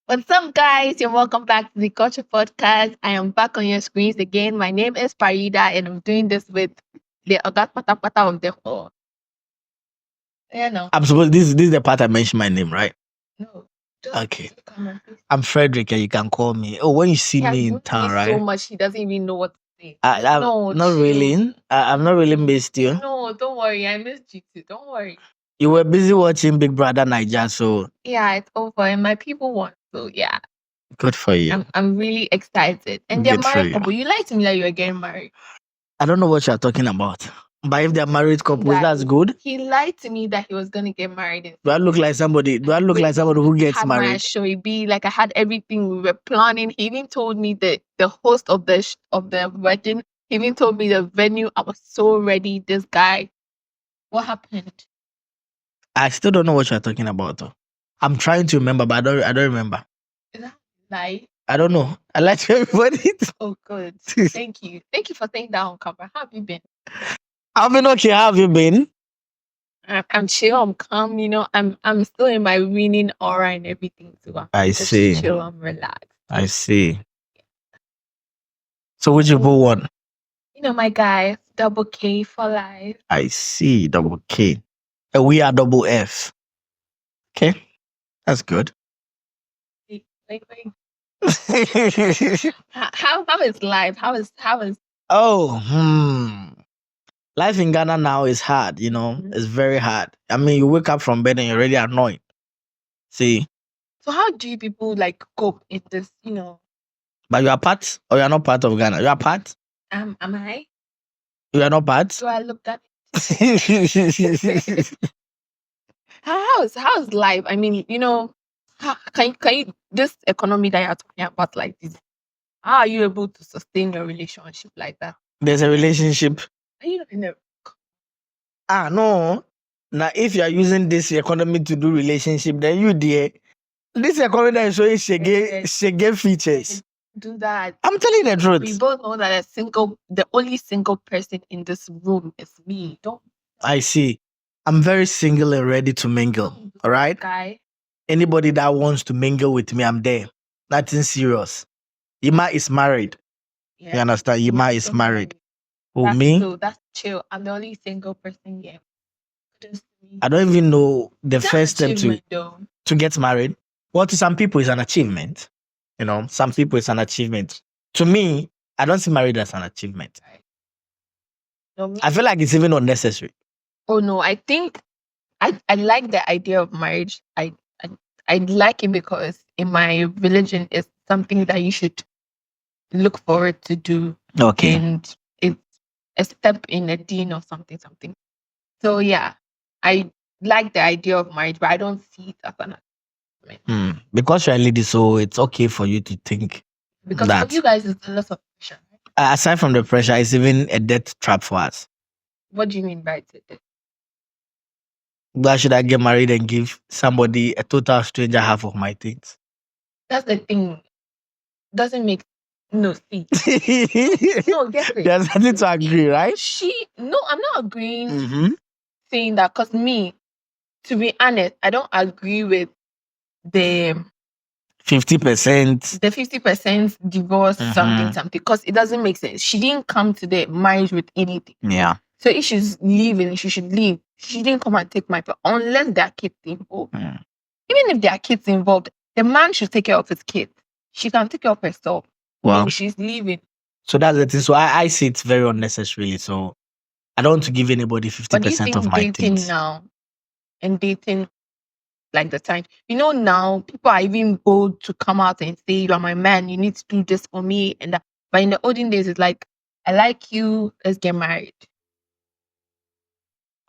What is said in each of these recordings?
What's up, guys? You're welcome back to the Culture Podcast. I am back on your screens again. My name is Farida, and I'm doing this with the Ogat Patapata of the whole. Yeah, no, I'm supposed this is the part I mentioned my name, right? no. Just Okay. come on, please. I'm Frederick and you can call me. Oh, when you see He has me in moved me town, so right? much, he doesn't even know what to say. I'm No, not chill. really. I'm not really missed you. No, don't worry. I missed you too. Don't worry. You were busy watching Big Brother Niger, so Yeah, it's over, and my people want. So yeah, good for you. I'm really excited. And they're Good for married you. couple. You lied to me that you were getting married. I don't know what you're talking about. But if they're married couples, That that's good. He lied to me that he was gonna get married. In Do I look like somebody? Do I look like somebody who gets had my married? Shoibi, like I had everything we were planning. He even told me that the host of the wedding. He even told me the venue. I was so ready. This guy, what happened? I still don't know what you're talking about. Though. I'm trying to remember, but I don't remember. Is that a lie? I don't know. I like to everybody. Oh, good. Thank you for saying that on camera. How have you been? I've been okay. How have you been? I'm chill. I'm calm. I'm still in my winning aura and everything too. I I'm just see. chill. I'm relaxed. I see. So which people won? My guy, double K for life. I see. Double K. And we are double F. Okay. That's good. Wait. How is life? How is Oh, life in Ghana now is hard, It's very hard. I mean, you wake up from bed and you're already annoyed. See? So how do you people like cope in this, But you are part or you are not part of Ghana? You are part? am I? You are not part? Do I look that? How's life? I mean, can you this economy that you're talking about like this? How are you able to sustain your relationship like that? There's a relationship. Are you not in a No. Now, if you are using this economy to do relationship, then you dear. This economy that is showing shege features. do that? I'm telling you the truth. We both know that the only single person in this room is me. Don't I see. I'm very single and ready to mingle. All right? guy. Anybody that wants to mingle with me, I'm there. Nothing serious. Yima is married. Yeah. You understand? Yima is so married. Who, That's me? So that's chill. I'm the only single person here. Just me. I don't even know the It's an first step achievement, though. to get married. Well, to some people, it's an achievement. Some people, it's an achievement. To me, I don't see married as an achievement. No, I feel like it's even unnecessary. Oh no, I think I like the idea of marriage. I like it because in my religion it's something that you should look forward to do. Okay. And it's a step in a deen or something. So yeah, I like the idea of marriage, but I don't see it as an achievement. Because you're a lady, so it's okay for you to think Because that. for you guys it's a lot of pressure. Aside from the pressure, it's even a death trap for us. What do you mean by it? Why should I get married and give somebody, a total stranger, half of my things? That's the thing. Doesn't make no sense. No, get it. There's nothing to agree, right? I'm not agreeing Mm-hmm. saying that because me, to be honest, I don't agree with the 50%. the 50% divorce something because it doesn't make sense. She didn't come to the marriage with anything. Yeah. So if she's leaving, she should leave. She didn't come and take my part unless there are kids involved. Even if there are kids involved, the man should take care of his kids. She can take care of herself. Well, and she's leaving. So that's the thing. So I see it very unnecessarily. So I don't want to give anybody 50% of my things. Now and dating like the time. Now people are even bold to come out and say, you are my man, you need to do this for me. And that. But in the olden days, it's like, I like you, let's get married.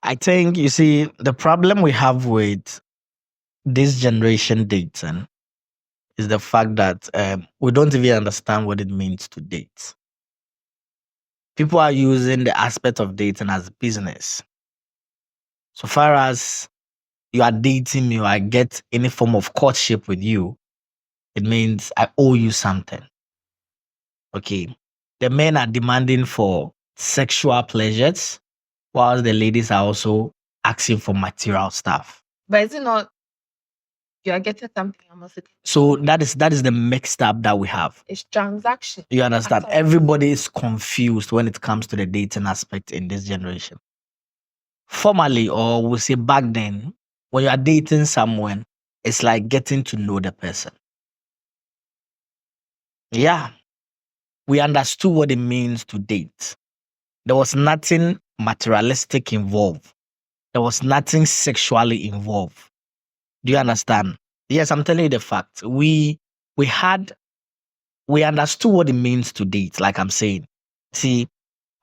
I think, you see, the problem we have with this generation dating is the fact that we don't even understand what it means to date. People are using the aspect of dating as business. So far as you are dating me or I get any form of courtship with you, it means I owe you something. Okay. The men are demanding for sexual pleasures, while the ladies are also asking for material stuff. But is it not You are getting something, I'm also getting So something. that is the mixed up that we have. It's transaction. You understand? That's all. Everybody is confused when it comes to the dating aspect in this generation. Formerly, or we'll say back then, when you are dating someone, it's like getting to know the person. Yeah. We understood what it means to date. There was nothing materialistic involved. There was nothing sexually involved. Do you understand? Yes, I'm telling you the fact. We understood what it means to date, like I'm saying. See,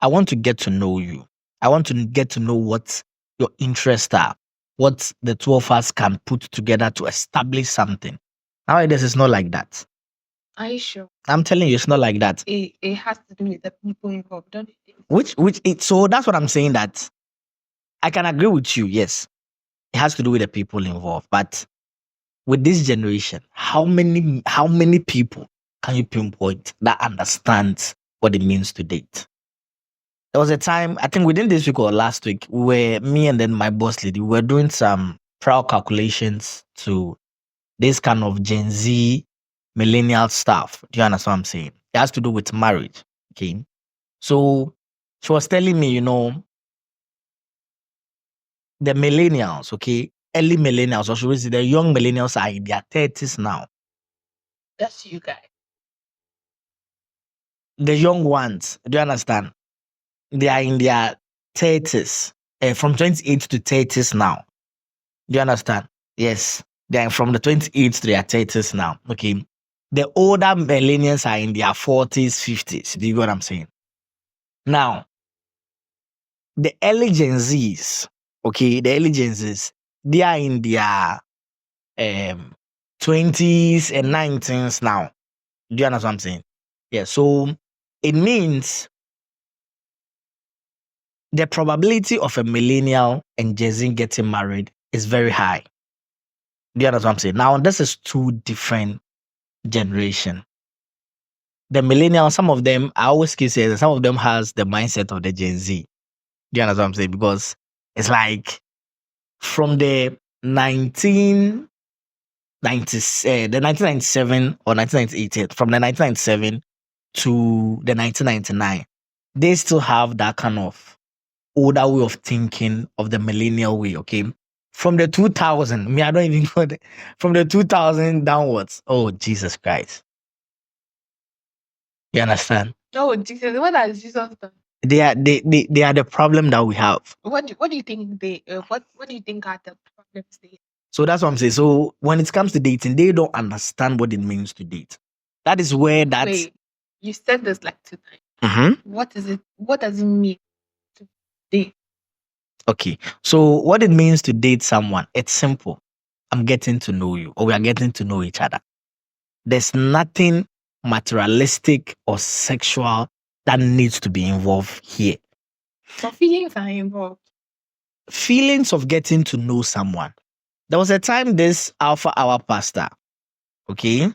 I want to get to know you. I want to get to know what your interests are, what the two of us can put together to establish something. Nowadays, it's not like that. Are you sure? I'm telling you, it's not like that. It has to do with the people involved, don't you think? So that's what I'm saying, that I can agree with you. Yes, it has to do with the people involved. But with this generation, how many people can you pinpoint that understands what it means to date? There was a time, I think within this week or last week, where me and then my boss lady, we were doing some trial calculations to this kind of Gen Z millennial stuff. Do you understand what I'm saying? It has to do with marriage. Okay. So she was telling me, the millennials, okay, early millennials, or should we say the young millennials are in their 30s now. That's you guys. The young ones, do you understand? They are in their 30s, from 28 to 30s now. Do you understand? Yes, they are from the 28 to their 30s now. Okay. The older millennials are in their 40s, 50s. Do you get what I'm saying? Now, the early Gen Zs, okay, they are in their 20s and 19s now. Do you understand what I'm saying? Yeah, so it means the probability of a millennial and Gen Z getting married is very high. Do you understand what I'm saying? Now, this is two different generations. The millennials, some of them, I always keep saying, some of them has the mindset of the Gen Z. Do you understand what I'm saying? Because it's like from the 1997 or 1998, from the 1997 to the 1999, they still have that kind of older way of thinking of the millennial way, okay? From the 2000, I don't even know from the 2000 downwards. Oh, Jesus Christ. You understand? Oh, Jesus, what has Jesus done? They are the problem that we have. What do you think what do you think are the problems they? So that's what I'm saying. So when it comes to dating, they don't understand what it means to date. That is where that's. Wait, you said this like 2 times. Mm-hmm. What is it? What does it mean to date? Okay. So what it means to date someone, it's simple. I'm getting to know you, or we are getting to know each other. There's nothing materialistic or sexual that needs to be involved here. So feelings are involved. Feelings of getting to know someone. There was a time this Alpha Hour pastor, okay,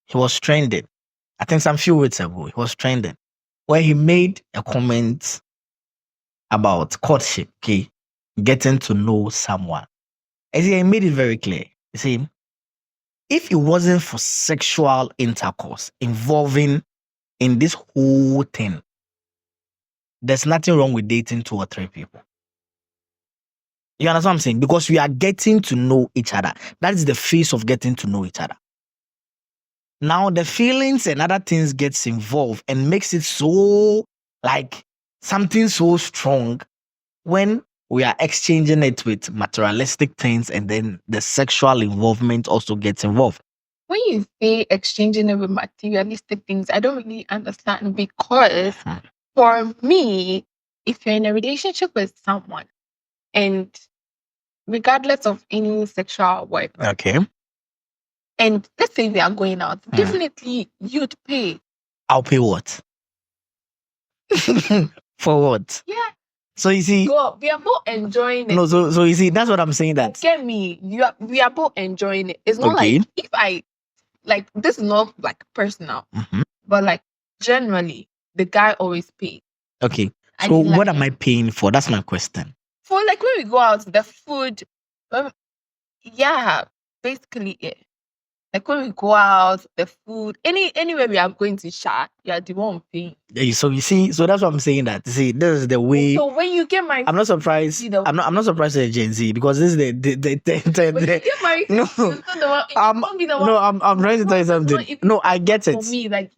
he was trending. I think some few weeks ago, he was trending, where he made a comment about courtship, okay, getting to know someone. And he made it very clear. You see, if it wasn't for sexual intercourse involving in this whole thing, there's nothing wrong with dating 2 or 3 people. You understand what I'm saying? Because we are getting to know each other. That is the face of getting to know each other. Now the feelings and other things gets involved and makes it so like something so strong when we are exchanging it with materialistic things, and then the sexual involvement also gets involved. When you say exchanging it with materialistic things, I don't really understand, because for me, if you're in a relationship with someone, and regardless of any sexual work, Okay. and let's say we are going out, definitely you'd pay. I'll pay what? For what? Yeah. So you see, we are both enjoying it. No, so you see, that's what I'm saying. That get me. We are both enjoying it. It's not Okay. like if I like this is not like personal, but like generally the guy always pays. Okay. I So feel like what am I paying for? That's my question. For like when we go out, the food, yeah, basically it. Like when we go out, the food, anywhere we are going to shop, you are the one paying. So you see, so that's what I'm saying. That see, this is the way. So when you get married, I'm not surprised. I'm not surprised at Gen Z, because this is when you get married, no. it's not the one. I'm trying to tell you something. No, I get it. For me, like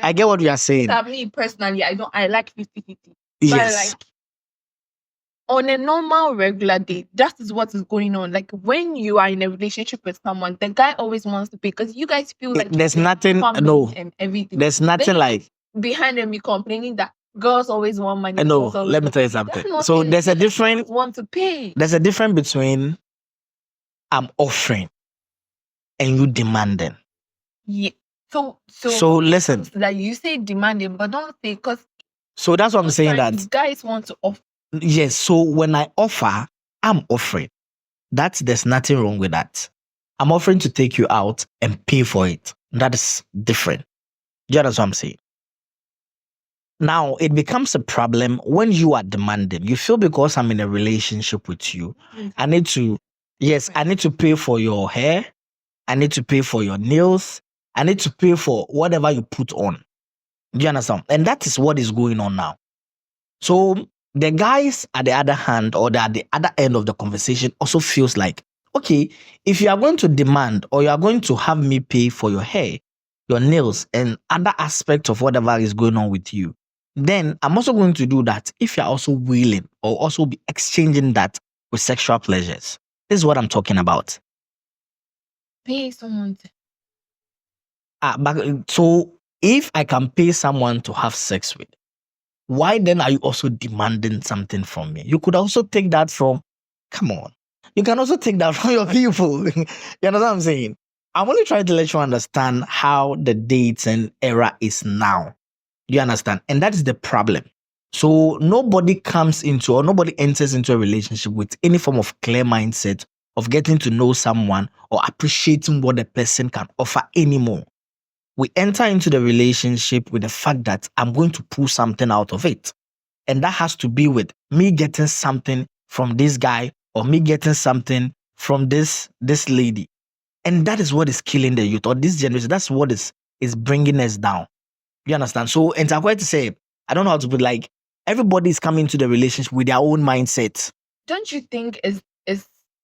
I get what you are saying. Me personally, I like 50-50. Yes. But like on a normal regular day, that is what is going on. Like when you are in a relationship with someone, the guy always wants to pay because you guys feel like there's nothing. No, and everything. There's nothing like behind them. You complaining that girls always want money. No, let me tell you something. So there's a difference. Want to pay. There's a difference between I'm offering and you demanding. Yeah. So listen. That you say demanding, but don't say because. So that's what I'm saying. That guys want to offer. Yes. So when I offer, I'm offering. There's nothing wrong with that. I'm offering to take you out and pay for it. That is different. Do you understand what I'm saying? Now, it becomes a problem when you are demanding. You feel because I'm in a relationship with you, I need to pay for your hair. I need to pay for your nails. I need to pay for whatever you put on. Do you understand? And that is what is going on now. So the guys at the other hand, or at the other end of the conversation, also feels like, okay, if you are going to demand or you are going to have me pay for your hair, your nails, and other aspects of whatever is going on with you, then I'm also going to do that if you're also willing or also be exchanging that with sexual pleasures. This is what I'm talking about. Pay someone. So if I can pay someone to have sex with, why then are you also demanding something from me? You could also take that from, come on. You can also take that from your people. You know what I'm saying? I'm only trying to let you understand how the dating era is now. You understand? And that is the problem. So nobody enters into a relationship with any form of clear mindset of getting to know someone or appreciating what the person can offer anymore. We enter into the relationship with the fact that I'm going to pull something out of it. And that has to be with me getting something from this guy or me getting something from this lady. And that is what is killing the youth or this generation. That's what is bringing us down. You understand? So, and I'm going to say, I don't know how to put, like, everybody is coming to the relationship with their own mindset. Don't you think it's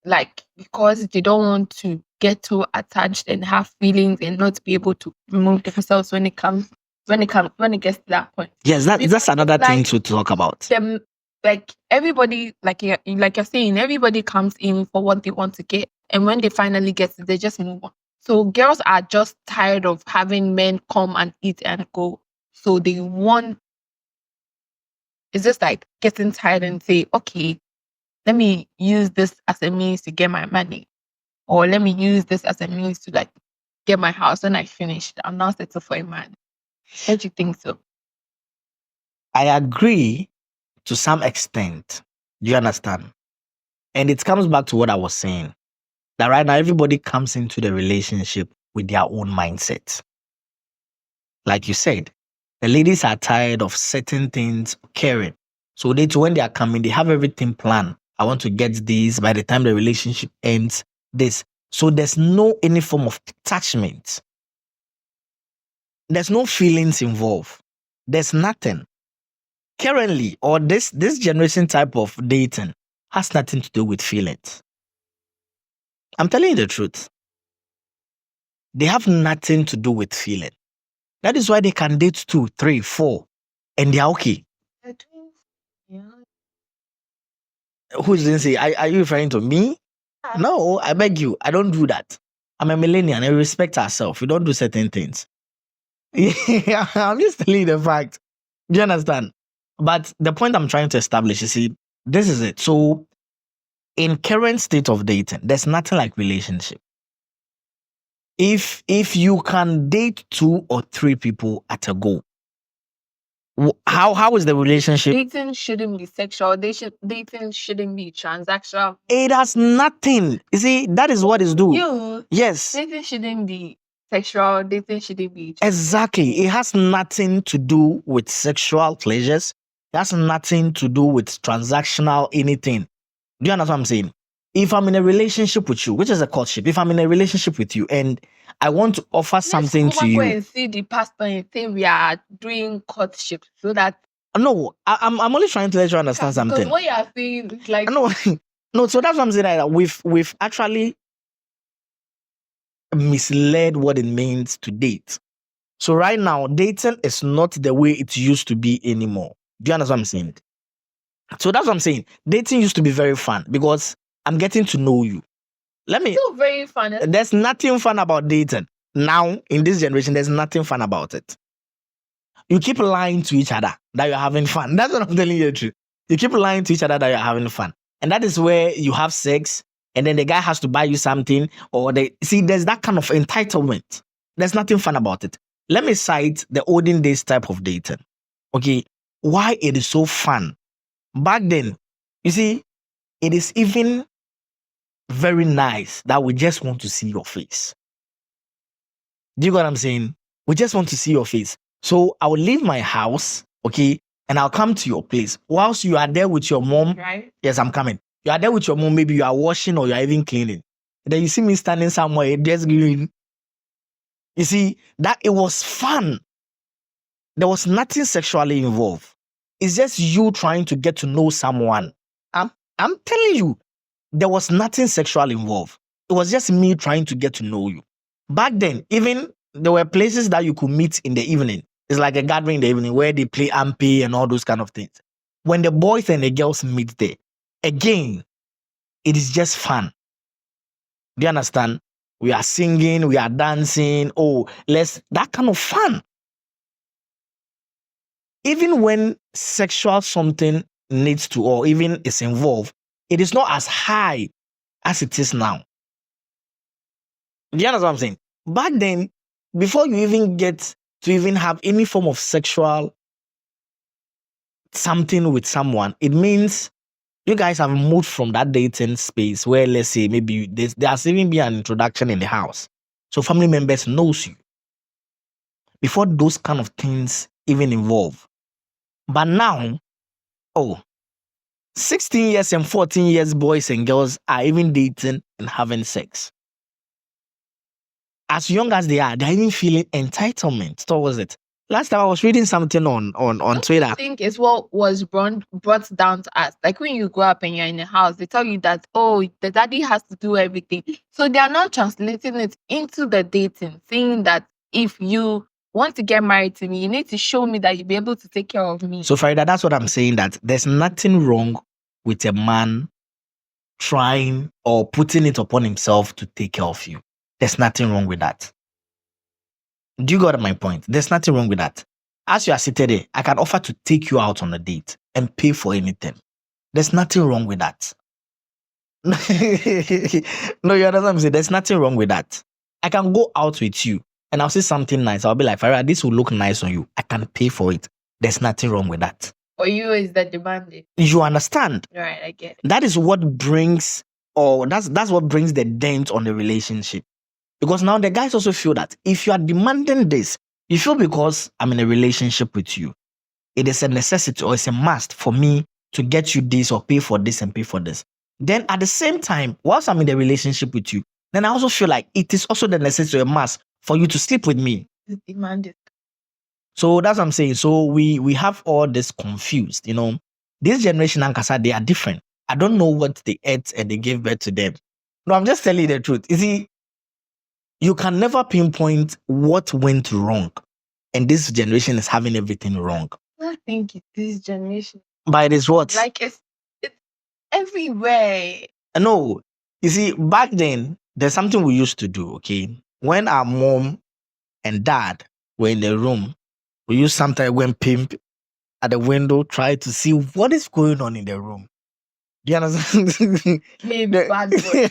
like because they don't want to get too attached and have feelings and not be able to remove themselves when it gets to that point? Yes, that's another thing to talk about. Like everybody, like you're saying, everybody comes in for what they want to get, and when they finally get it, they just move on. So girls are just tired of having men come and eat and go. So they want. It's just like getting tired and say, okay, let me use this as a means to get my money, or let me use this as a means to like get my house. When I finish, I'm now settled for a man. Don't you think so? I agree to some extent. Do you understand? And it comes back to what I was saying. That right now, everybody comes into the relationship with their own mindset. Like you said, the ladies are tired of certain things caring. So when they are coming, they have everything planned. I want to get this by the time the relationship ends, this. So there's no any form of attachment. There's no feelings involved. There's nothing. Currently, or this generation type of dating has nothing to do with feelings. I'm telling you the truth. They have nothing to do with feeling. That is why they can date 2, 3, 4, and they're okay. Who's didn't say? Are you referring to me? No, I beg you. I don't do that. I'm a millennial and we respect ourselves. We don't do certain things. Yeah, I'm just telling you the fact. Do you understand? But the point I'm trying to establish, you see, this is it. So in current state of dating, there's nothing like relationship. If you can date 2 or 3 people at a go, how is the relationship? Dating shouldn't be sexual. Dating shouldn't be transactional. It has nothing. You see, that is what is doing. Yes. Dating shouldn't be sexual. Dating shouldn't be exactly. It has nothing to do with sexual pleasures. It has nothing to do with transactional anything. Do you understand what I'm saying? if I'm in a relationship with you, which is a courtship, if I'm in a relationship with you and I want to offer something to Go you, and see the pastor and say we are doing courtship so that no, I'm only trying to let you understand because something. what you are saying is like No, no, so that's what I'm saying. That we've actually misled what it means to date. So right now, dating is not the way it used to be anymore. Do you understand what I'm saying? So that's what I'm saying. Dating used to be very fun because I'm getting to know you. Let me. still very fun. There's nothing fun about dating now in this generation. There's nothing fun about it. You keep lying to each other that you're having fun. That's what I'm telling you the truth. You keep lying to each other that you're having fun, and that is where you have sex, and then the guy has to buy you something, or there's that kind of entitlement. There's nothing fun about it. Let me cite the olden days type of dating. Okay, why it is so fun. Back then, you see, it is even very nice that we just want to see your face. Do you get what I'm saying? We just want to see your face. So I will leave my house, okay, and I'll come to your place. Whilst you are there with your mom, Right. yes, I'm coming. You are there with your mom, maybe you are washing or you are even cleaning. And then you see me standing somewhere, just giving. You see, that it was fun. There was nothing sexually involved. It's just you trying to get to know someone. I'm telling you, there was nothing sexual involved. It was just me trying to get to know you. Back then, even there were places that you could meet in the evening. It's like a gathering in the evening where they play ampe and all those kind of things. When the boys and the girls meet there, again, it is just fun. Do you understand? We are singing, we are dancing. Oh, that kind of fun. Even when sexual something needs to, or even is involved, it is not as high as it is now. Do you understand what I'm saying? Back then, before you even get to even have any form of sexual something with someone, it means you guys have moved from that dating space where, let's say, maybe there has even been an introduction in the house. So family members knows you. Before those kind of things even involve. But now, 16 years and 14 years boys and girls are even dating and having sex. As young as they are, they're even feeling entitlement towards it. Last time I was reading something on Twitter. I think it's what was brought down to us. Like when you grow up and you're in a house, they tell you that, the daddy has to do everything. So they are not translating it into the dating, saying that if you want to get married to me, you need to show me that you'll be able to take care of me. So Farida, that's what I'm saying, that there's nothing wrong with a man trying or putting it upon himself to take care of you. There's nothing wrong with that. Do you got my point? There's nothing wrong with that. As you are sitting there, I can offer to take you out on a date and pay for anything. There's nothing wrong with that. No, you understand what I'm saying? There's nothing wrong with that. I can go out with you and I'll see something nice. I'll be like, Farah, this will look nice on you. I can pay for it. There's nothing wrong with that. For you, is that demanding? You understand? Right, I get it. That is what brings, that's what brings the dent on the relationship. Because now the guys also feel that if you are demanding this, you feel because I'm in a relationship with you, it is a necessity or it's a must for me to get you this or pay for this and pay for this. Then at the same time, whilst I'm in a relationship with you, then I also feel like it is also the necessity or a must for you to sleep with me. It's demanded. So that's what I'm saying. So we have all this confused, This generation, Ankasa, they are different. I don't know what they ate and they gave birth to them. No, I'm just telling you the truth. You see, you can never pinpoint what went wrong. And this generation is having everything wrong. I think it's this generation. But it is what? Like it's everywhere. No. You see, back then, there's something we used to do, okay? When our mom and dad were in the room, we used sometimes go and pimp at the window, try to see what is going on in the room. Do you understand? Bad boy.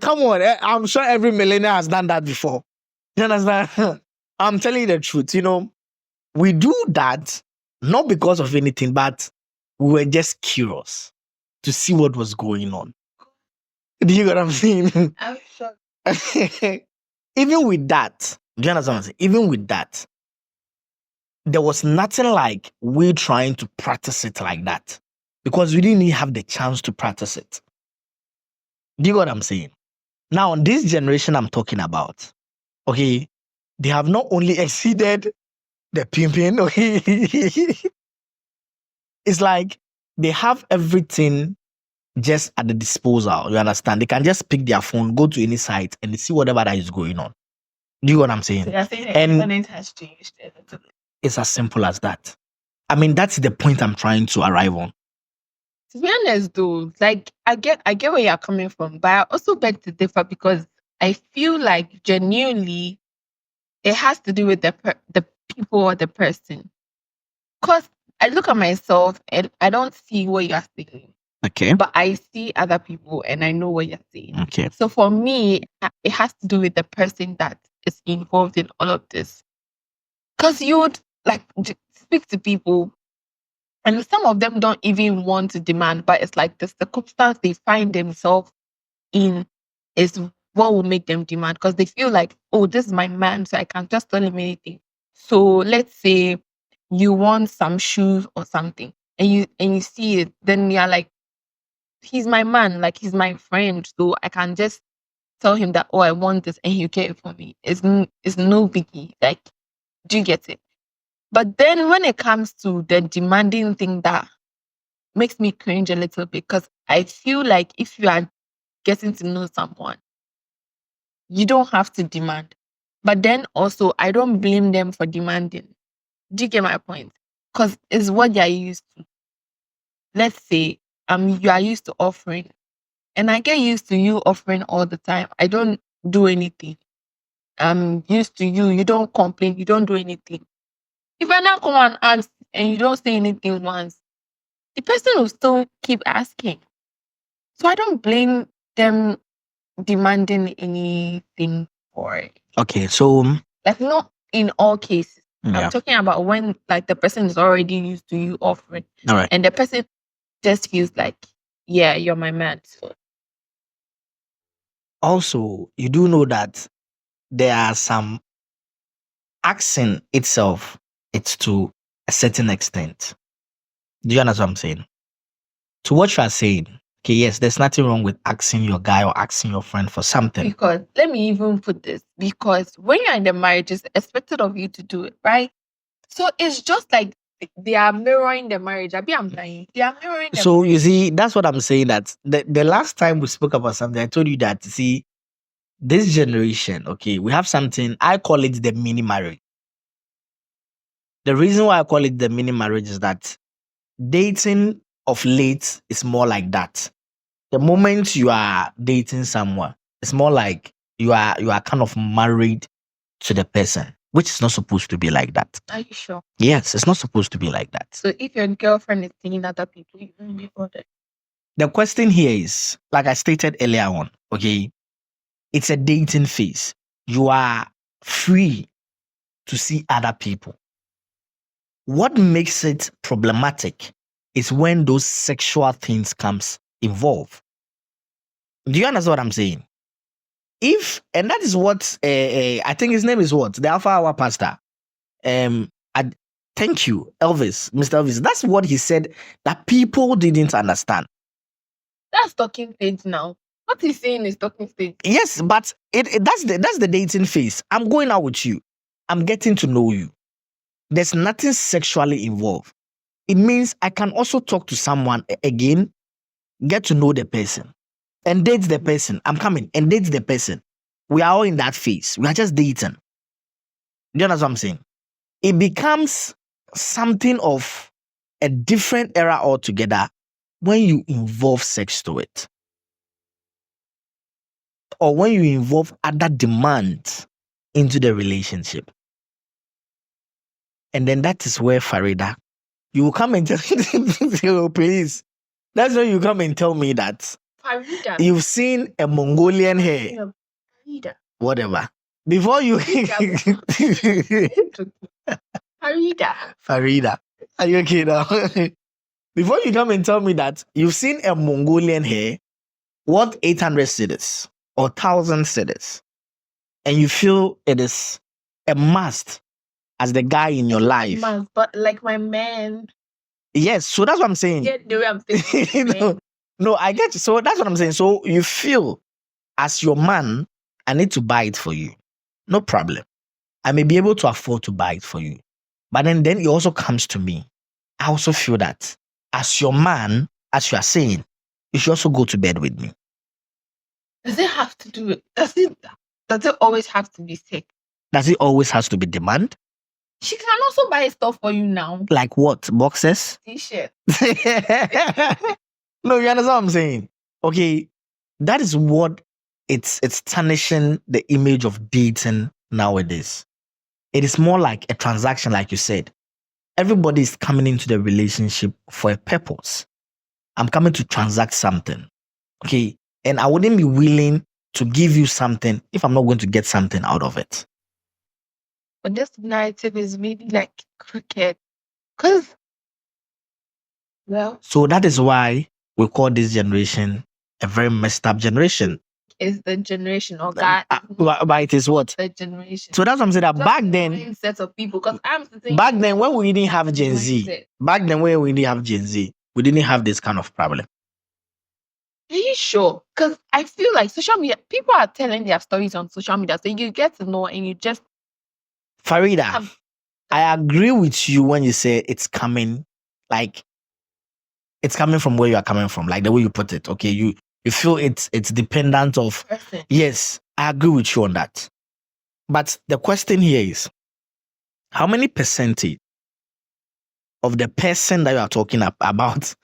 Come on, I'm sure every millennial has done that before. You understand? I'm telling you the truth. We do that not because of anything, but we were just curious to see what was going on. Do you get what I'm saying? I'm sure. Even with that, do you understand what I'm saying? Even with that, there was nothing like we trying to practice it like that. because we didn't even have the chance to practice it. Do you get what I'm saying? Now, this generation I'm talking about, okay, they have not only exceeded the pimping, okay, it's like they have everything just at the disposal. You understand? They can just pick their phone, go to any site, and see whatever that is going on. Do you get what I'm saying? So you're saying And internet has changed a little bit. it's as simple as that. I mean, that's the point I'm trying to arrive on. To be honest, though, like I get where you're coming from, but I also beg to differ because I feel like genuinely it has to do with the people or the person. Because I look at myself and I don't see what you're saying, Okay. but I see other people and I know what you're saying. Okay. So for me, it has to do with the person that is involved in all of this. Because you would like speak to people, and some of them don't even want to demand, but it's like the circumstance they find themselves in is what will make them demand because they feel like, oh, this is my man, so I can just tell him anything. So let's say you want some shoes or something, and you see it, then you're like, he's my man, like he's my friend, so I can just tell him that, oh, I want this, and he'll get it for me. It's no biggie. Like, do you get it? But then when it comes to the demanding thing, that makes me cringe a little bit because I feel like if you are getting to know someone, you don't have to demand. But then also, I don't blame them for demanding. Do you get my point? Because it's what you're used to. Let's say you are used to offering, and I get used to you offering all the time. I don't do anything. I'm used to you. You don't complain. You don't do anything. If I now come and ask and you don't say anything once, the person will still keep asking. So I don't blame them demanding anything for it. Okay. So, Like not in all cases. yeah. I'm talking about when like the person is already used to you offering. All right. And the person just feels like, yeah, you're my man. So Also, you do know that there are some asking itself, it's to a certain extent. Do you understand what I'm saying? To what you are saying, okay, yes, there's nothing wrong with asking your guy or asking your friend for something. because let me even put this, because when you're in the marriage, it's expected of you to do it, right? So it's just like they are mirroring the marriage. I'm lying. They are mirroring the So marriage. you see, that's what I'm saying. That the last time we spoke about something, I told you that, see, this generation, okay, we have something, I call it the mini marriage. The reason why I call it the mini marriage is that dating of late is more like that. The moment you are dating someone, it's more like you are kind of married to the person, which is not supposed to be like that. Are you sure? Yes, it's not supposed to be like that. So if your girlfriend is seeing other people, you won't be bothered. The question here is, like I stated earlier on, okay, it's a dating phase. You are free to see other people. What makes it problematic is when those sexual things comes involved. Do you understand what I'm saying? And that is what I think his name is what? The Alpha Hour pastor. Thank you, Elvis, Mr. Elvis. That's what he said that people didn't understand. That's talking stage now. What he's saying is talking stage. Yes, but that's the dating phase. I'm going out with you. I'm getting to know you. There's nothing sexually involved. It means I can also talk to someone again, get to know the person, and date the person. I'm coming and date the person. We are all in that phase. We are just dating. Do you understand what I'm saying? It becomes something of a different era altogether when you involve sex to it, or when you involve other demands into the relationship. And then that is where, Farida, you will come and tell me, oh, please. That's when you come and tell me that Farida. you've seen a Mongolian hair. Farida. Whatever. Before you... Farida. Are you okay now? Before you come and tell me that you've seen a Mongolian hair worth 800 cedis or 1,000 cedis, and you feel it is a must as the guy in your life. Must, but like my man Yes, so that's what I'm saying. Get the way I'm saying. No, I get you. So that's what I'm saying. So you feel as your man, I need to buy it for you. No problem. I may be able to afford to buy it for you. But then it also comes to me. I also feel that as your man, as you are saying, you should also go to bed with me. Does it have to do it? Does it always have to be sex? Does it always has to be demand? She can also buy stuff for you now. Like what? Boxes? T-shirt. No, you understand what I'm saying? Okay, that is what it's tarnishing the image of dating nowadays. It is more like a transaction, like you said. Everybody is coming into the relationship for a purpose. I'm coming to transact something. Okay. And I wouldn't be willing to give you something if I'm not going to get something out of it. But this narrative is maybe like cricket. Because, well. So that is why we call this generation a very messed up generation. Is the generation or God? But it is what? The generation. So that's what I'm saying. That just back then, mindset of people. Because I'm saying, back then when we didn't have Gen Z, we didn't have this kind of problem. Are you sure? Because I feel like social media, people are telling their stories on social media, so you get to know and you just. Farida, I agree with you when you say it's coming, like it's coming from where you are coming from, like the way you put it. Okay, you feel it's dependent of person. Yes, I agree with you on that. But the question here is, how many percentage of the person that you are talking about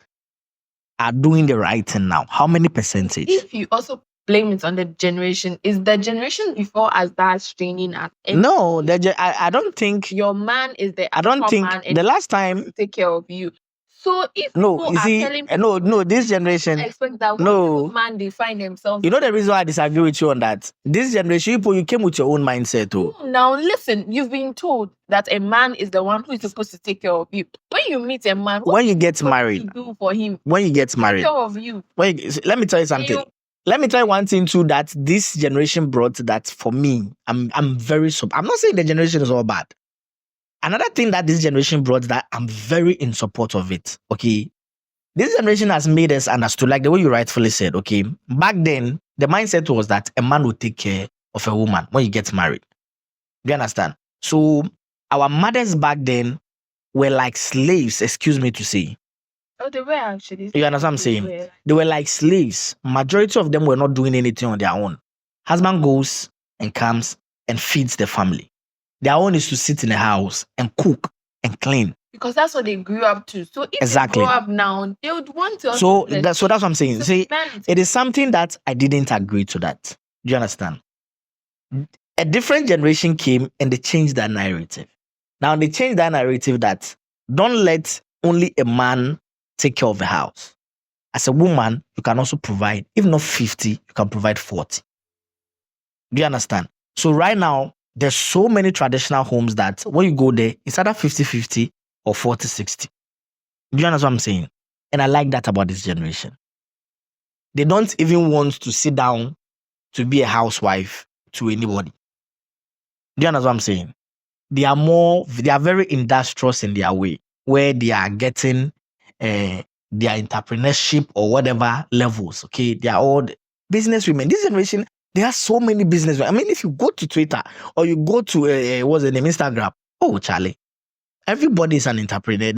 are doing the right thing now? How many percentage? If you also blame it on the generation, is the generation before us that's training us? No, I don't think your man is the. I don't think the last time take care of you. So if no, you see, this generation, expect that no man they find themselves. You know the reason why I disagree with you on that. This generation, you came with your own mindset too. Now listen, you've been told that a man is the one who is supposed to take care of you. When you meet a man, when you get married, you do for him. When you get married, take care of you. Let me tell you something. Let me tell you one thing too that this generation brought that for me, I'm very I'm not saying the generation is all bad. Another thing that this generation brought that I'm very in support of it. Okay. This generation has made us understood, like the way you rightfully said, okay, back then, the mindset was that a man would take care of a woman when you get married. Do you understand? So our mothers back then were like slaves, excuse me to say. Oh, they were actually. You understand what I'm saying? They were like slaves. Majority of them were not doing anything on their own. Husband goes and comes and feeds the family. Their own is to sit in the house and cook and clean. Because that's what they grew up to. So if exactly. they grow up now, they would want to. So that's what I'm saying. See, it is something that I didn't agree to that. Do you understand? A different generation came and they changed that narrative. Now they changed that narrative that don't let only a man take care of the house. As a woman, you can also provide, if not 50, you can provide 40. Do you understand? So right now, there's so many traditional homes that when you go there, it's either 50-50 or 40-60. Do you understand what I'm saying? And I like that about this generation. They don't even want to sit down to be a housewife to anybody. Do you understand what I'm saying? They are very industrious in their way, where they are getting their entrepreneurship or whatever levels. Okay, they are all business women. This generation, there are so many business women. I mean, if you go to Twitter or you go to what's the name, Instagram, oh Charlie, everybody is an entrepreneur.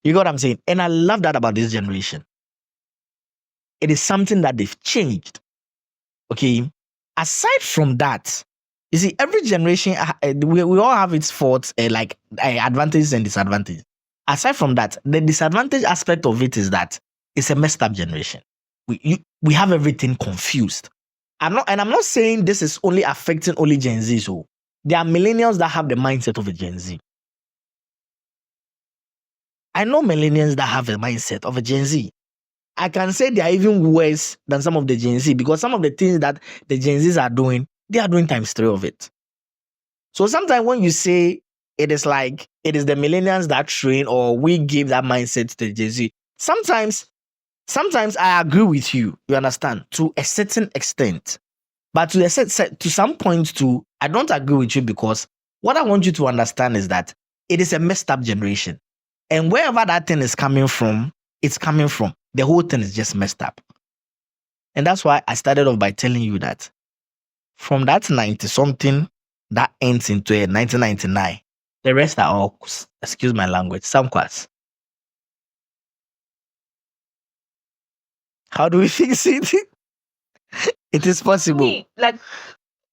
You know what I'm saying? And I love that about this generation. It is something that they've changed. Okay. Aside from that, you see, every generation, we all have its faults, like advantages and disadvantages. Aside from that, the disadvantage aspect of it is that it's a messed up generation. We have everything confused. I'm not saying this is only affecting only Gen Z. So there are millennials that have the mindset of a Gen Z. I know millennials that have a mindset of a Gen Z. I can say they are even worse than some of the Gen Z because some of the things that the Gen Zs are doing, they are doing times 3 of it. So sometimes when you say it is like it is the millennials that train or we give that mindset to the Gen Z, sometimes I agree with you. You understand? To a certain extent. But to some point too, I don't agree with you because what I want you to understand is that it is a messed up generation. And wherever that thing is coming from, it's coming from. The whole thing is just messed up. And that's why I started off by telling you that from that 90 something that ends into a 1999, the rest are all, excuse my language, some quas. How do we fix it? It is possible. Me, like,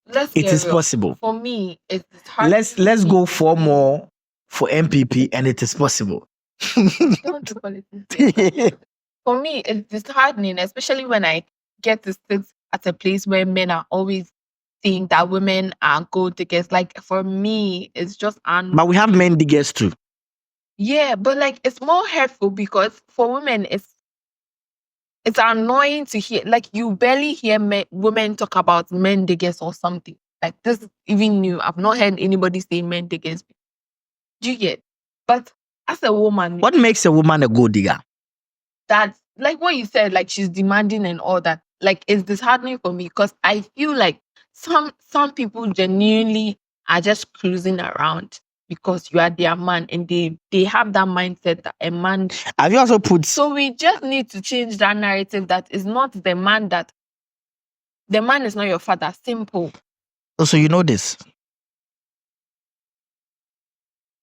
let's It get is real. possible. For me, it's hard. Let's go 4 more for MPP, and it is possible. Don't do politics. For me, it's disheartening, especially when I get to sit at a place where men are always saying that women are gold diggers. Like, for me, it's just But we have men diggers too. yeah, but like it's more hurtful because for women it's annoying to hear. Like, you barely hear women talk about men diggers or something. Like, this is even new. I've not heard anybody say men diggers. Do you get? But as a woman, What makes a woman a gold digger? that's like what you said, like she's demanding and all that. Like, it's disheartening for me because I feel like some people genuinely are just cruising around because you are their man, and they have that mindset that a man. Have you also put? So we just need to change that narrative that is not the man is not your father. Simple. Oh, so you know this.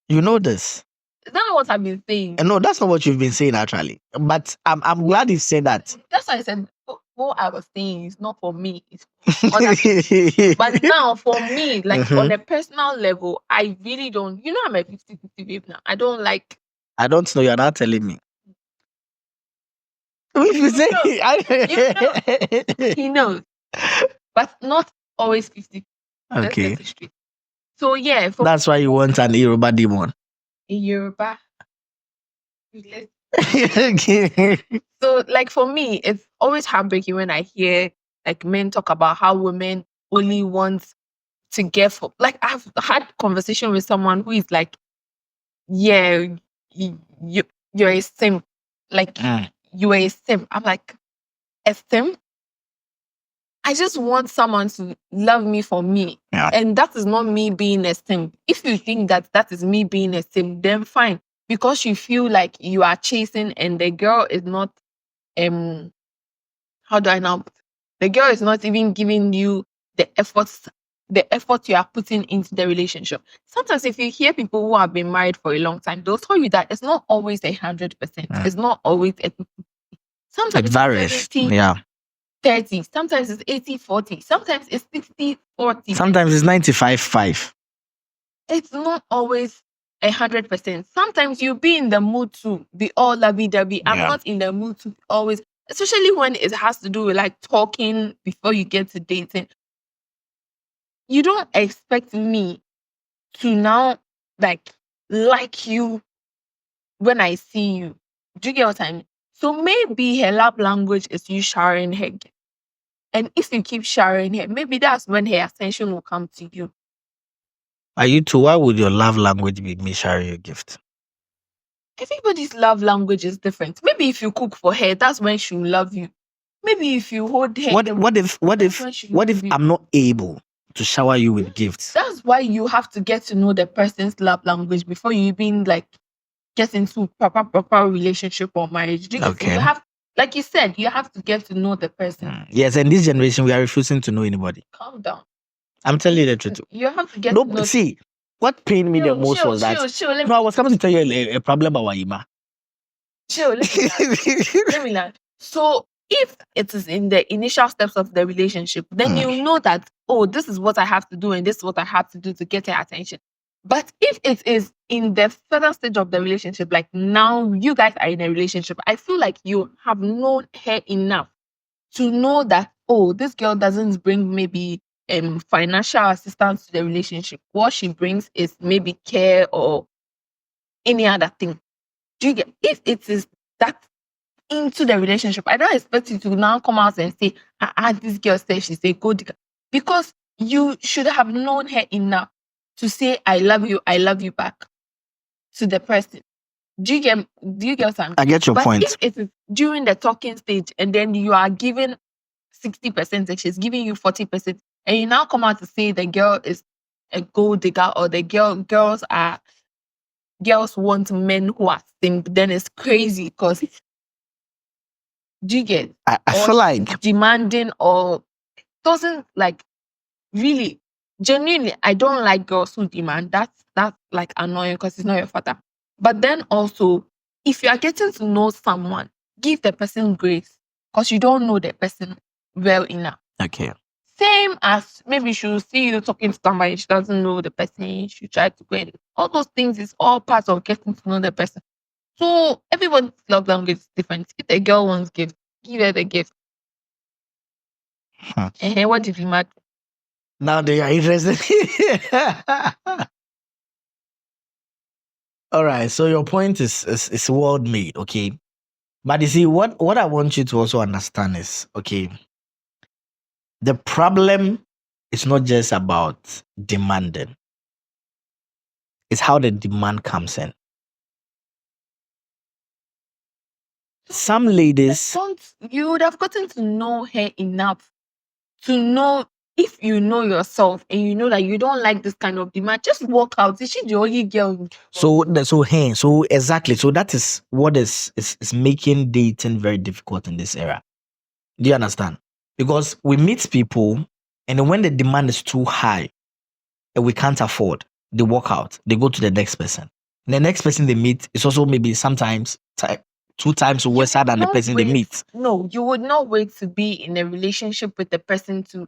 You know this. Is that not what I've been saying? No, that's not what you've been saying actually. But I'm glad you said that. That's why I said what I was saying is not for me. It's for other people. But now for me, like on a personal level, I really don't. You know, I'm a 50-50 babe now. I don't like. I don't know. You're not telling me. If you say he knows, but not always 50. Okay. So yeah, that's why you want an Yoruba demon. A Yoruba. So like for me, it's always heartbreaking when I hear like men talk about how women only want to get for. Like, I've had conversation with someone who is like, yeah, you're a simp. Like, you are a simp. I'm like, a simp? I just want someone to love me for me. Yeah. And that is not me being a simp. If you think that that is me being a simp, then fine. Because you feel like you are chasing and the girl is not, how do I know? The girl is not even giving you the effort you are putting into the relationship. Sometimes if you hear people who have been married for a long time, they'll tell you that it's not always 100%. It's not always 50%. Sometimes it varies. 30. Sometimes it's 80-40. Sometimes it's 60-40. Sometimes it's 95-5. It's not always 100%. Sometimes you'll be in the mood to be all lovey-dovey. I'm not in the mood to always, especially when it has to do with like talking before you get to dating. You don't expect me to now like you when I see you. Do you get what I mean? So maybe her love language is you showering her. And if you keep showering her, maybe that's when her attention will come to you. Are you too? Why would your love language be me sharing your gift? Everybody's love language is different. Maybe if you cook for her, that's when she'll love you. Maybe if you hold her. What if I'm not able to shower you with gifts? That's why you have to get to know the person's love language before you even like get into proper relationship or marriage. Okay. You have, like you said, you have to get to know the person. Yes, and this generation we are refusing to know anybody. Calm down. I'm telling you the truth. You have to get to know. See, what pained me the most was that. I was coming to tell you a problem about Ima. Let me learn. So if it is in the initial steps of the relationship, then you know that, oh, this is what I have to do and this is what I have to do to get her attention. But if it is in the further stage of the relationship, like now you guys are in a relationship, I feel like you have known her enough to know that, oh, this girl doesn't bring maybe financial assistance to the relationship. What she brings is maybe care or any other thing. Do you get? If it is that into the relationship, I don't expect you to now come out and say, this girl says she's a gold digger. Because you should have known her enough to say, I love you back to the person. Do you get something? I get your point. If it is during the talking stage and then you are giving 60% and she's giving you 40%, and you now come out to say the girl is a gold digger or the girls are girls want men who are simp, then it's crazy because do you get? I Or feel like demanding or doesn't like really genuinely. I don't like girls who demand. That's like annoying because it's not your father. But then also, if you are getting to know someone, give the person grace because you don't know the person well enough. okay. Same as maybe she'll see you talking to somebody, she doesn't know the person, she try to go in. All those things is all part of getting to know the person. So everyone's love language is different. If a girl wants gift, give her the gift. Huh. And what did you matter? Now they are interested. All right. So your point is well made, okay. But you see, what I want you to also understand is, okay, the problem is not just about demanding. It's how the demand comes in. Some ladies, You would have gotten to know her enough to know if you know yourself and you know that you don't like this kind of demand, just walk out. Is she the only girl? so exactly. So that is what is making dating very difficult in this era. Do you understand? Because we meet people, and when the demand is too high and we can't afford, they walk out. They go to the next person. And the next person they meet is also maybe sometimes 2 times worse than the person they meet. No, you would not wait to be in a relationship with the person to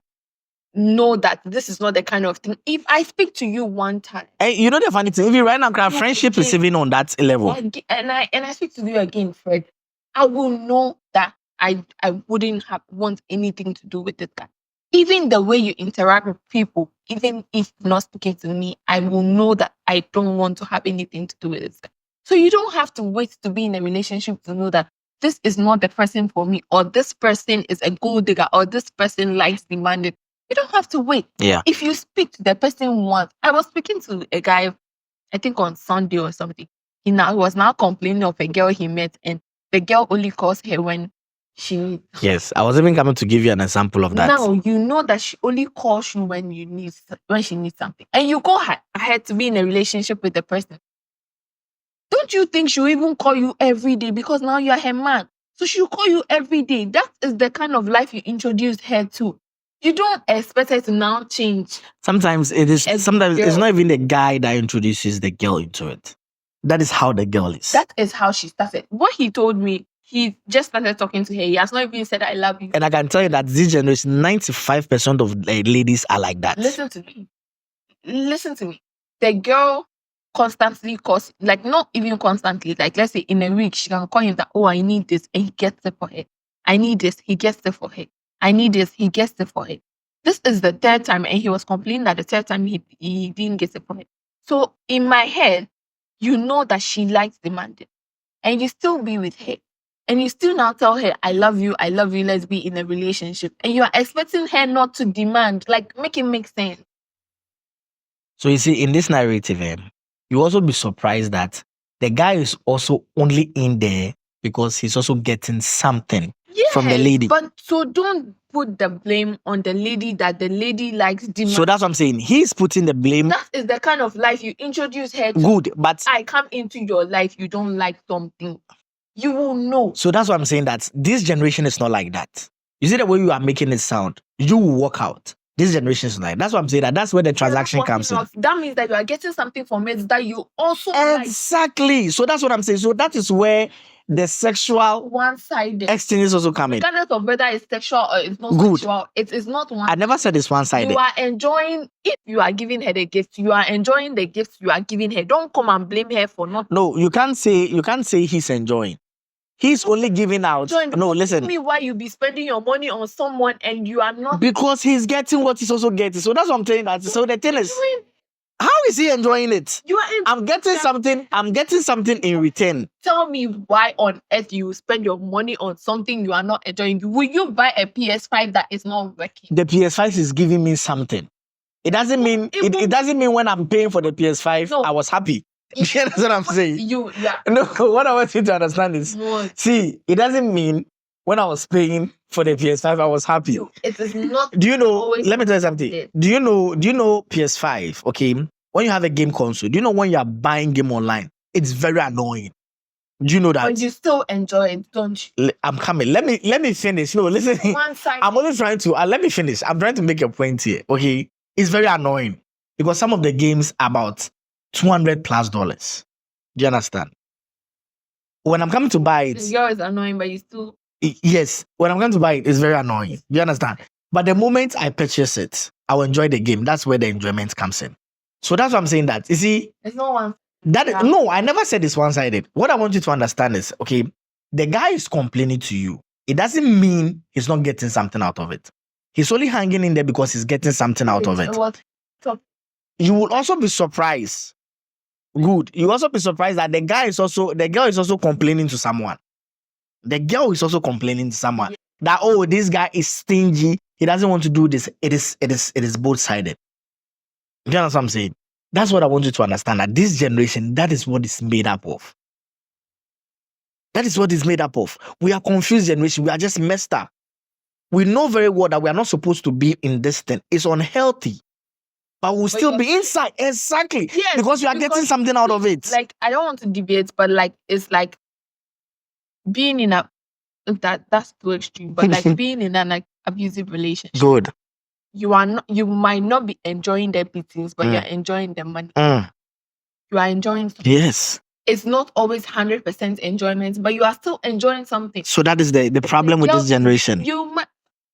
know that this is not the kind of thing. If I speak to you one time, and you know the funny thing, if you right now, friendship is even on that level. And I speak to you again, Fred, I will know that I wouldn't want anything to do with this guy. Even the way you interact with people, even if not speaking to me, I will know that I don't want to have anything to do with this guy. So you don't have to wait to be in a relationship to know that this is not the person for me, or this person is a gold digger, or this person likes demanding. You don't have to wait. Yeah. If you speak to the person once, I was speaking to a guy, I think on Sunday or something. He was now complaining of a girl he met, and the girl only calls her when she needs. Yes, I was even coming to give you an example of that. Now you know that she only calls you when she needs something, and you go ahead to be in a relationship with the person. Don't you think she'll even call you every day because now you are her man? So she'll call you every day. That is the kind of life you introduced her to. You don't expect her to now change. Sometimes it's not even the guy that introduces the girl into it. That is how the girl is. That is how she started. What he told me, he just started talking to her. He has not even said, I love you. And I can tell you that this generation, 95% of ladies are like that. Listen to me. The girl constantly calls, like not even constantly, like let's say in a week, she can call him that, oh, I need this, and he gets it for her. I need this, he gets it for her. I need this, he gets it for her. This is the 3rd time, and he was complaining that the 3rd time he didn't get it for her. So in my head, you know that she likes demanding, and you still be with her. And you still now tell her, I love you, let's be in a relationship. And you are expecting her not to demand. Like, make it make sense. So you see, in this narrative, you also be surprised that the guy is also only in there because he's also getting something from the lady. But so don't put the blame on the lady that the lady likes demand. So that's what I'm saying. He's putting the blame. That is the kind of life you introduce her to. Good, but I come into your life, you don't like something. You will know. So that's what I'm saying, that this generation is not like that. You see the way you are making it sound, you will walk out. This generation is like, that's what I'm saying, that's where the transaction comes in. That means that you are getting something from it that you also exactly like. So that's what I'm saying. So that is where the sexual one-sided exchange is also coming. Regardless of whether it's sexual or it's not sexual, it is not one. I never said it's one-sided. You are enjoying, if you are giving her the gift, you are enjoying the gifts you are giving her. Don't come and blame her for not. No, you can't say he's enjoying. He's only giving out. No, listen. Tell me why you be spending your money on someone and you are not. Because he's getting what he's also getting. So that's what I'm saying. That. So the thing is, how is he enjoying it? I'm getting something. I'm getting something in return. Tell me why on earth you spend your money on something you are not enjoying. Will you buy a PS5 that is not working? The PS5 is giving me something. It doesn't mean it doesn't mean when I'm paying for the PS5, I was happy. That's what I'm saying. No, what I want you to understand is, see, it doesn't mean when I was paying for the PS5, I was happy. It is not. Do you know? Let me tell you something. Do you know PS5? Okay, when you have a game console, do you know when you are buying game online, It's very annoying. Do you know that? But you still enjoy it, don't you? I'm coming. Let me finish. No, listen. One side. I'm only trying to let me finish. I'm trying to make a point here. Okay, it's very annoying because some of the games are about $200+. Do you understand? When I'm coming to buy The it, girl is annoying, but you still. yes. When I'm going to buy it, it's very annoying. Do you understand? But the moment I purchase it, I'll enjoy the game. That's where the enjoyment comes in. So that's what I'm saying. That you see, It's not one. that no, I never said it's one-sided. What I want you to understand is, okay, the guy is complaining to you. It doesn't mean he's not getting something out of it. He's only hanging in there because he's getting something out of it. What? You will also be surprised. Good. You also be surprised that the girl is also complaining to someone. The girl is also complaining to someone that, oh, this guy is stingy. He doesn't want to do this. It is both-sided. Do you understand what I'm saying? That's what I want you to understand. That this generation, that is what it's made up of. That is what it's made up of. We are confused generation. We are just messed up. We know very well that we are not supposed to be in this thing. It's unhealthy. But we'll still be inside. Exactly. Yes, because you are getting something out of it. Like, I don't want to debate, but like, it's like being in a, that's too extreme, but like being in an abusive relationship. Good. You might not be enjoying their beatings, but you're enjoying the money. You are enjoying something. Yes. It's not always 100% enjoyment, but you are still enjoying something. So that is the problem with this generation.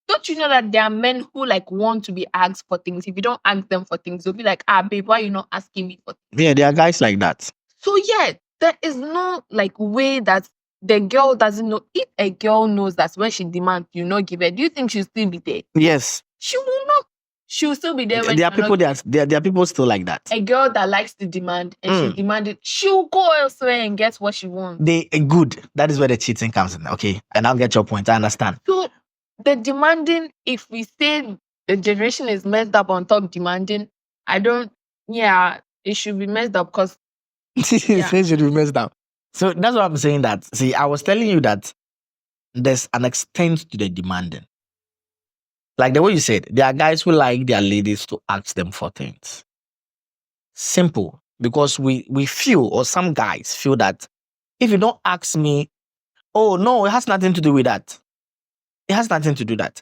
Don't you know that there are men who like want to be asked for things? If you don't ask them for things, they'll be like, babe, why are you not asking me for things? Yeah, there are guys like that. So yeah, there is no like way that the girl doesn't know. If a girl knows that when she demands, you not give her, do you think she'll still be there? Yes. She will not. She'll still be there. When there are people there are people still like that. A girl that likes to demand and she demanded, she'll go elsewhere and get what she wants. Good. That is where the cheating comes in. Okay. And I'll get your point. I understand. So the demanding, if we say the generation is messed up on top demanding, it should be messed up because it should be messed up. So that's what I'm saying. That see, I was telling you that there's an extent to the demanding. Like the way you said, there are guys who like their ladies to ask them for things. Simple. Because we feel, or some guys feel that if you don't ask me, oh no, it has nothing to do with that. It has nothing to do with that.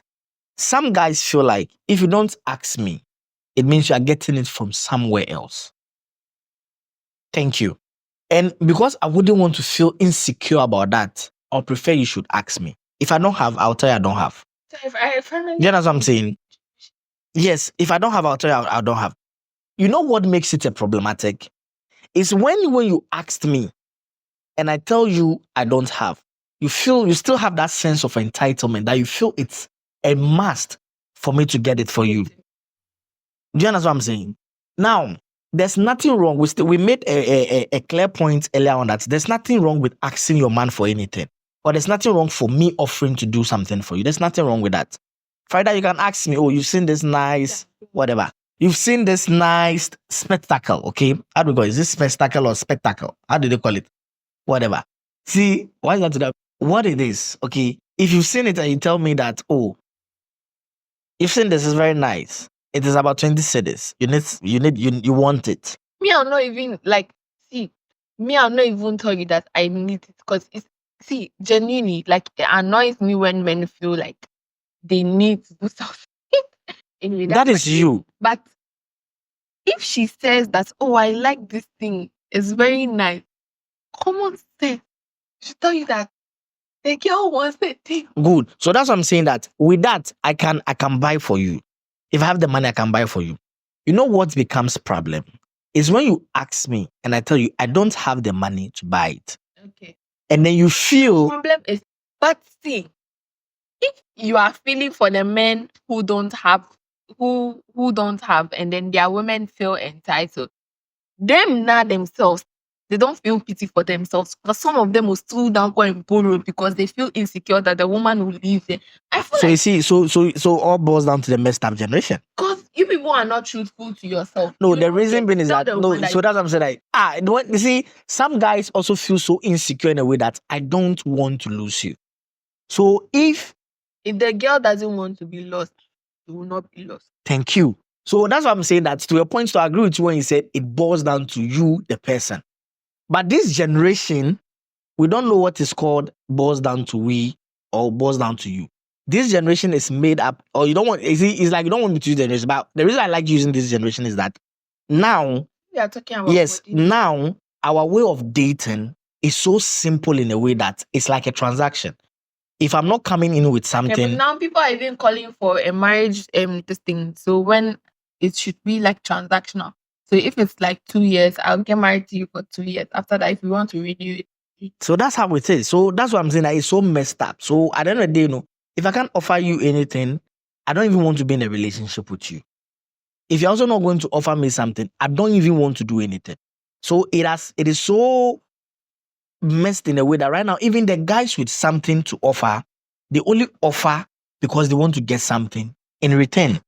Some guys feel like if you don't ask me, it means you are getting it from somewhere else. Thank you. And because I wouldn't want to feel insecure about that, I'll prefer you should ask me. If I don't have, I'll tell you I don't have. So you know what I'm saying? Yes, if I don't have, I'll tell you I don't have. You know what makes it a problematic? Is when you asked me and I tell you I don't have, you still have that sense of entitlement that you feel it's a must for me to get it for you. Do you understand what I'm saying? Now, there's nothing wrong. We made a clear point earlier on that there's nothing wrong with asking your man for anything. Or there's nothing wrong for me offering to do something for you. There's nothing wrong with that. Friday, you can ask me, oh, you've seen this nice, whatever. You've seen this nice spectacle, okay? How do we call it? Is this spectacle or spectacle? How do they call it? Whatever. See, why is that to that? What it is, okay? If you've seen it and you tell me that, oh, you've seen this is very nice. It is about 20 cedis. You want it. I'm not even I'm not even telling you that I need it because genuinely, like, it annoys me when men feel like they need to do something. Anyway, that is you. But if she says that, oh, I like this thing, it's very nice, common sense should tell you that the girl wants the thing. Good. So that's what I'm saying, that with that, I can buy for you. If I have the money, I can buy for you. You know what becomes problem? Is when you ask me and I tell you I don't have the money to buy it. Okay. And then you feel... The problem is, but see, if you are feeling for the men who don't have, and then their women feel entitled, them now themselves, they don't feel pity for themselves. Because some of them will still down go and borrow because they feel insecure that the woman will leave them. You see, so all boils down to the messed up generation. Because you people are not truthful to yourself. No, the reason being is that so that's what I'm saying. You see, some guys also feel so insecure in a way that I don't want to lose you. So if the girl doesn't want to be lost, she will not be lost. Thank you. So that's what I'm saying, that to your point, to agree with you when you said it boils down to you, the person. But this generation, we don't know what is called boils down to we or boils down to you. This generation is made up, or you don't want, it's like you don't want me to use the generation. But the reason I like using this generation is that now, We are talking about yes, body. now our way of dating is so simple in a way that it's like a transaction. If I'm not coming in with Okay, something, but now people are even calling for a marriage this thing. So when it should be like transactional. So if it's like 2 years, I'll get married to you for 2 years. After that, if you want to renew it, so that's how it is. So that's what I'm saying. That it's so messed up. So at the end of the day, you know, if I can't offer you anything, I don't even want to be in a relationship with you. If you're also not going to offer me something, I don't even want to do anything. So it is so messed in a way that right now, even the guys with something to offer, they only offer because they want to get something in return.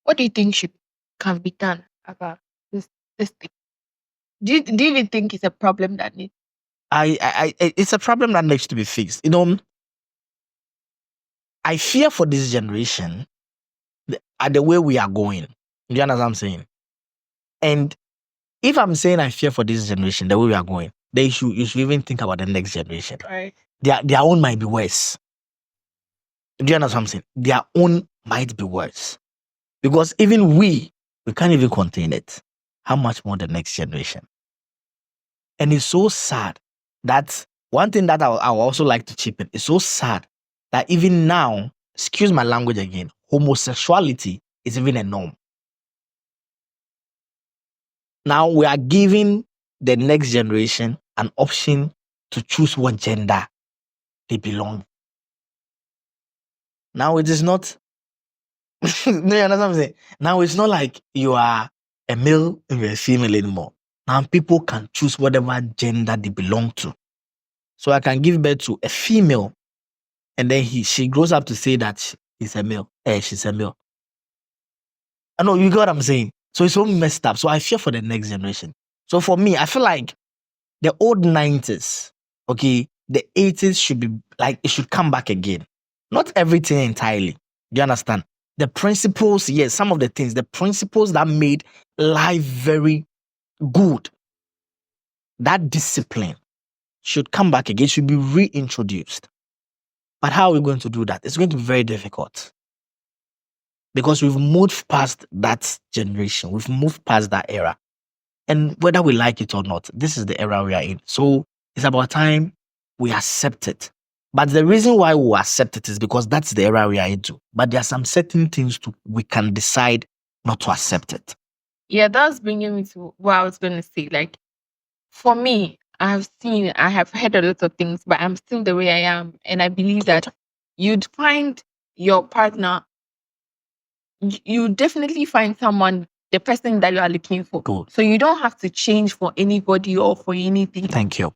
what do you think can be done about this thing? Do you even think it's a problem that needs? It's a problem that needs to be fixed. You know, I fear for this generation at the way we are going. Do you understand what I'm saying? And if I'm saying I fear for this generation, the way we are going, you should even think about the next generation. Right. Their own might be worse. Do you understand what I'm saying? Their own might be worse. Because even we can't even contain it. How much more the next generation? And it's so sad that one thing that I would also like to chip in, it's so sad that even now, excuse my language again, homosexuality is even a norm. Now we are giving the next generation an option to choose what gender they belong. Now it is not, no, you understand what I'm saying? Now it's not like you are a male and you're a female anymore. Now people can choose whatever gender they belong to. So I can give birth to a female and then she grows up to say that he's a male. She's a male. I know, you get what I'm saying? So it's so messed up. So I fear for the next generation. So for me, I feel like the old 90s, okay, the 80s should be like, it should come back again. Not everything entirely. Do you understand? The principles, yes, some of the things, the principles that made life very good, that discipline should come back again, should be reintroduced. But how are we going to do that? It's going to be very difficult. Because we've moved past that generation. We've moved past that era. And whether we like it or not, this is the era we are in. So it's about time we accept it. But the reason why we accept it is because that's the era we are into. But there are some certain things we can decide not to accept it. Yeah, that's bringing me to what I was going to say. Like, for me, I have heard a lot of things, but I'm still the way I am. And I believe that you'd find your partner, you definitely find someone, the person that you are looking for. Good. So you don't have to change for anybody or for anything. Thank you.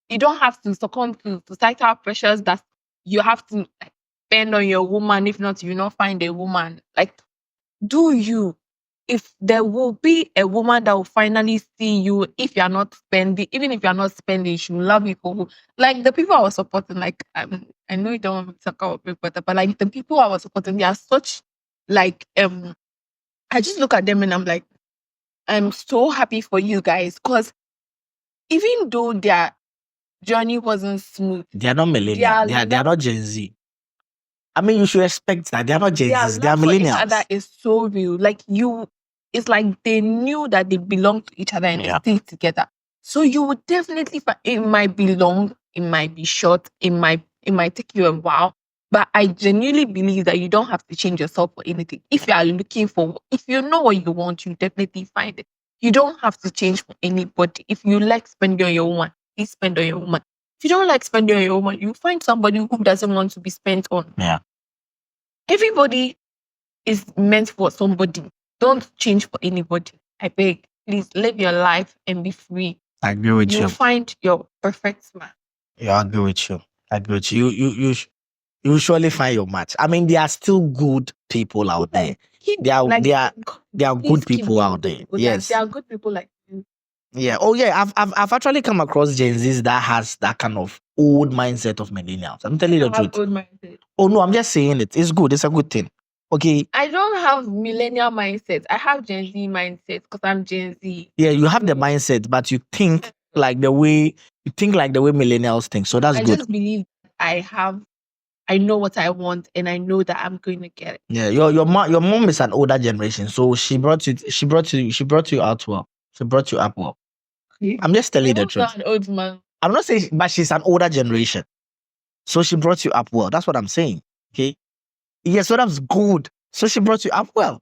You don't have to succumb to societal pressures that you have to spend on your woman. If not, you not find a woman. Like, do you? If there will be a woman that will finally see you, if you're not spending, even if you're not spending, she will love you for who. Like the people I was supporting, like I know you don't want me to talk about Big Brother, but like the people I was supporting, they are such like I just look at them and I'm like, I'm so happy for you guys, because even though their journey wasn't smooth, they are not millennials. They are not Gen Z. I mean, you should expect that. They are not Gen Z. They are millennials. That is so real. Like it's like they knew that they belonged to each other and they stayed together. So you would definitely find it might be long, it might be short, it might take you a while. But I genuinely believe that you don't have to change yourself for anything. If you are looking for, if you know what you want, you definitely find it. You don't have to change for anybody. If you like spending on your woman, please spend on your woman. If you don't like spending on your woman, you find somebody who doesn't want to be spent on. Yeah. Everybody is meant for somebody. Don't change for anybody. I beg. Please live your life and be free. I agree with you. You find your perfect man. Yeah, I agree with you. I agree with you. You surely find your match. I mean, there are still good people out there. There are good people out there. Yes, there are good people like you. Yeah. Oh yeah. I've actually come across Gen Zs that has that kind of old mindset of millennials. I'm telling you the truth. Old mindset. Oh no, I'm just saying it. It's good. It's a good thing. Okay. I don't have millennial mindset. I have Gen Z mindset because I'm Gen Z. Yeah, you have the mindset, but you think like the way millennials think. So that's I good. just believe I know what I want and I know that I'm going to get it. Yeah, your mom is an older generation, so she brought you out well. She brought you up well. I'm just telling you the I'm truth. not an old man. I'm not saying, but she's an older generation, so she brought you up well. That's what I'm saying. Okay. Yeah, so that's good. So she brought you up well.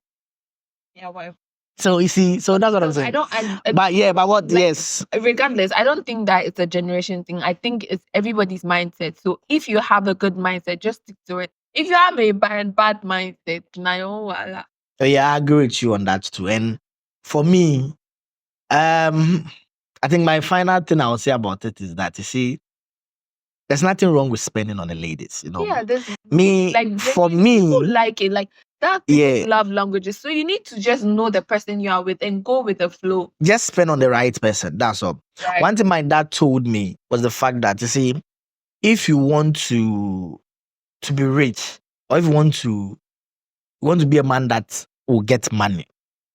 Yeah, well, So you see, so that's what I'm saying. But what? like, yes. regardless, I don't think that it's a generation thing. I think it's everybody's mindset. So if you have a good mindset, just stick to it. If you have a bad mindset, na Yeah, I agree with you on that too. And for me, I think my final thing I'll say about it is that, you see, there's nothing wrong with spending on the ladies, you know. Yeah, there's Me, like for people me, like it. Like that's yeah, love languages. So you need to just know the person you are with and go with the flow. just spend on the right person. That's all. Right. One thing my dad told me was the fact that, you see, if you want to be rich, or if you want to be a man that will get money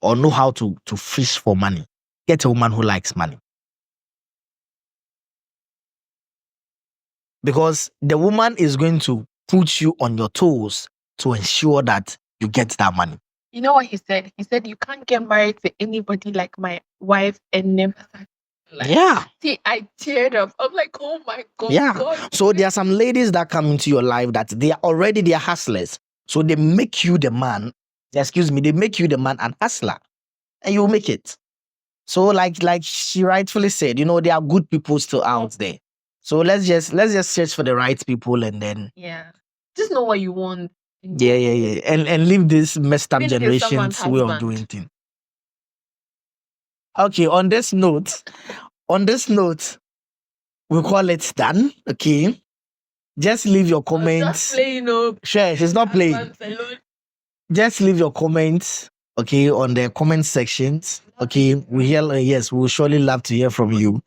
or know how to fish for money, get a woman who likes money. Because the woman is going to put you on your toes to ensure that you get that money. You know what he said? He said you can't get married to anybody like my wife and never. Yeah. See, I teared up. I'm like, oh my God. Yeah. God. So there are some ladies that come into your life that they are hustlers. So they make you the man. They make you the man and hustler. And you make it. So like she rightfully said, you know, there are good people still out there. So let's just search for the right people and then just know what you want. Yeah. And leave this messed up generation's way of doing things. Okay, on this note, we call it done. Okay. Just leave your comments. Sure, she's not playing. Just leave your comments, okay, on the comment sections. Okay. We'll surely love to hear from you.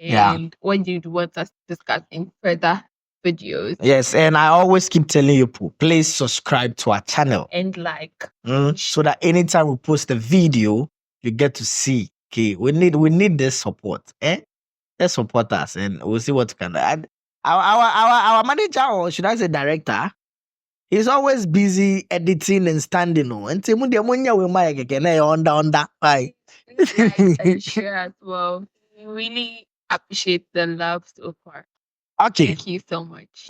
And what do you want us to discuss in further videos? Yes, and I always keep telling you, please subscribe to our channel and like, so that anytime we post a video, you get to see. Okay, we need this support. Let's support us, and we'll see what we can do. And our manager, or should I say director, he's always busy editing and standing on. And under. Bye. And share as well. We really appreciate the love so far. Okay. Thank you so much.